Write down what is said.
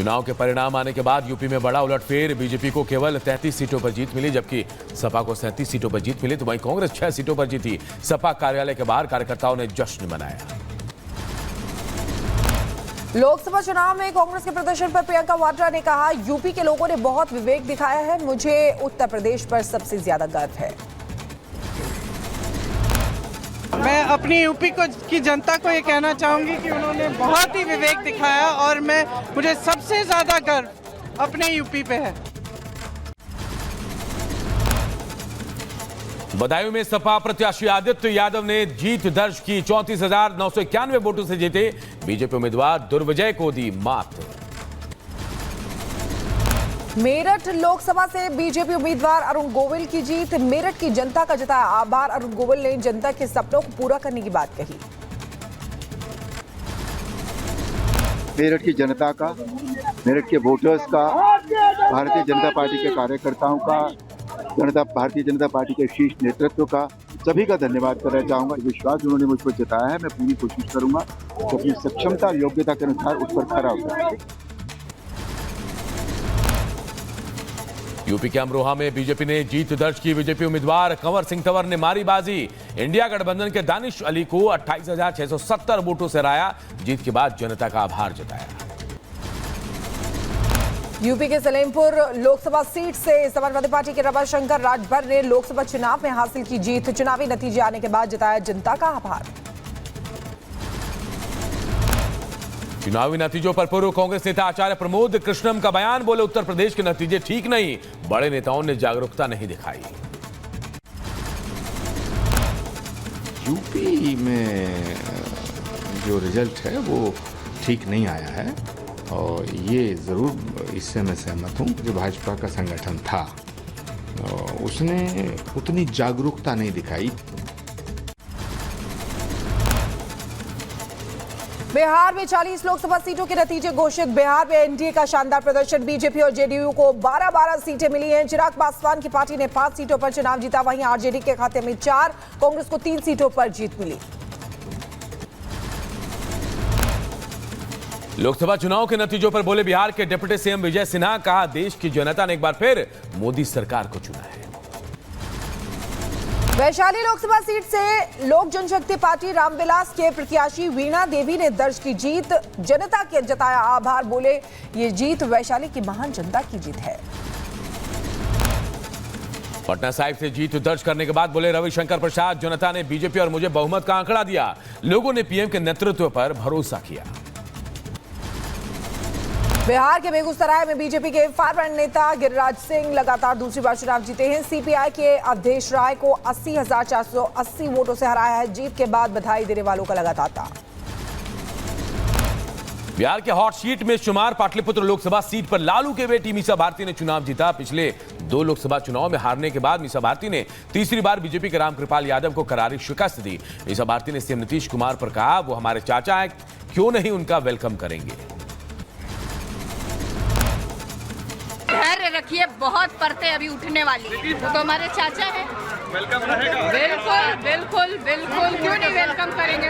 चुनाव के परिणाम आने के बाद यूपी में बड़ा उलटफेर। बीजेपी को केवल 33 सीटों पर जीत मिली, जबकि सपा को 37 सीटों पर जीत मिली। तो वहीं कांग्रेस 6 सीटों पर जीती। सपा कार्यालय के बाहर कार्यकर्ताओं ने जश्न मनाया। लोकसभा चुनाव में कांग्रेस के प्रदर्शन पर प्रियंका वाड्रा ने कहा, यूपी के लोगों ने बहुत विवेक दिखाया है, मुझे उत्तर प्रदेश पर सबसे ज्यादा गर्व है। मैं अपनी यूपी की जनता को ये कहना चाहूंगी कि उन्होंने बहुत ही विवेक दिखाया और मुझे सबसे ज्यादा गर्व अपने यूपी पे है। बदायूं में सपा प्रत्याशी आदित्य यादव ने जीत दर्ज की। 34,991 वोटों से जीते। बीजेपी उम्मीदवार दुर्विजय को दी मात। मेरठ लोकसभा से बीजेपी उम्मीदवार अरुण गोविल की जीत। मेरठ की जनता का जताया आभार। अरुण गोविल ने जनता के सपनों को पूरा करने की बात कही। मेरठ की जनता का, मेरठ के वोटर्स का, भारतीय जनता पार्टी के कार्यकर्ताओं का, भारतीय जनता पार्टी के शीर्ष नेतृत्व का, सभी का धन्यवाद करना चाहूंगा। विश्वास उन्होंने मुझ पर जताया है, मैं पूरी कोशिश करूंगा तो अपनी सक्षमता और योग्यता के अनुसार उस पर खरा उतरूं। यूपी के अमरोहा में बीजेपी ने जीत दर्ज की। बीजेपी उम्मीदवार कंवर सिंह तंवर ने मारी बाजी। इंडिया गठबंधन के दानिश अली को 28,670 वोटों से हराया। जीत के बाद जनता का आभार जताया। यूपी के सलेमपुर लोकसभा सीट से समाजवादी पार्टी के रविशंकर राजभर ने लोकसभा चुनाव में हासिल की जीत। चुनावी नतीजे आने के बाद जताया जनता का आभार। चुनावी नतीजों पर पूर्व कांग्रेस नेता आचार्य प्रमोद कृष्णम का बयान। बोले, उत्तर प्रदेश के नतीजे ठीक नहीं, बड़े नेताओं ने जागरूकता नहीं दिखाई। यूपी में जो रिजल्ट है वो ठीक नहीं आया है और ये ज़रूर इससे मैं सहमत हूँ। जो भाजपा का संगठन था उसने उतनी जागरूकता नहीं दिखाई। बिहार में 40 लोकसभा सीटों के नतीजे घोषित। बिहार में एनडीए का शानदार प्रदर्शन। बीजेपी और जेडीयू को 12-12 सीटें मिली हैं। चिराग पासवान की पार्टी ने 5 सीटों पर चुनाव जीता। वहीं आरजेडी के खाते में 4, कांग्रेस को 3 सीटों पर जीत मिली। लोकसभा चुनाव के नतीजों पर बोले बिहार के डिप्टी सीएम विजय सिन्हा। कहा, देश की जनता ने एक बार फिर मोदी सरकार को चुना है। वैशाली लोकसभा सीट से लोक जनशक्ति पार्टी रामविलास के प्रत्याशी वीणा देवी ने दर्ज की जीत। जनता के जताया आभार। बोले, ये जीत वैशाली की महान जनता की जीत है। पटना साहिब से जीत दर्ज करने के बाद बोले रविशंकर प्रसाद, जनता ने बीजेपी और मुझे बहुमत का आंकड़ा दिया। लोगों ने पीएम के नेतृत्व पर भरोसा किया। बिहार के बेगूसराय में बीजेपी के फारवर्ड नेता गिरिराज सिंह लगातार दूसरी बार चुनाव जीते हैं। सीपीआई के अवधेश राय को 80,480 वोटों से हराया है। जीत के बाद बधाई देने वालों का लगा तांता। बिहार के हॉट सीट में शुमार पाटलिपुत्र लोकसभा सीट पर लालू के बेटी मीसा भारती ने चुनाव जीता। पिछले 2 लोकसभा चुनाव में हारने के बाद मीसा भारती ने तीसरी बार बीजेपी के रामकृपाल यादव को करारी शिकस्त दी। मीसा भारती ने सीएम नीतीश कुमार पर कहा, वो हमारे चाचा हैं, क्यों नहीं उनका वेलकम करेंगे। धैर्य रखिए, बहुत परतें अभी उठने वाली है। वो तो हमारे चाचा है। वेलकम रहेगा। बिल्कुल बिल्कुल बिल्कुल, क्यों नहीं वेलकम करेंगे।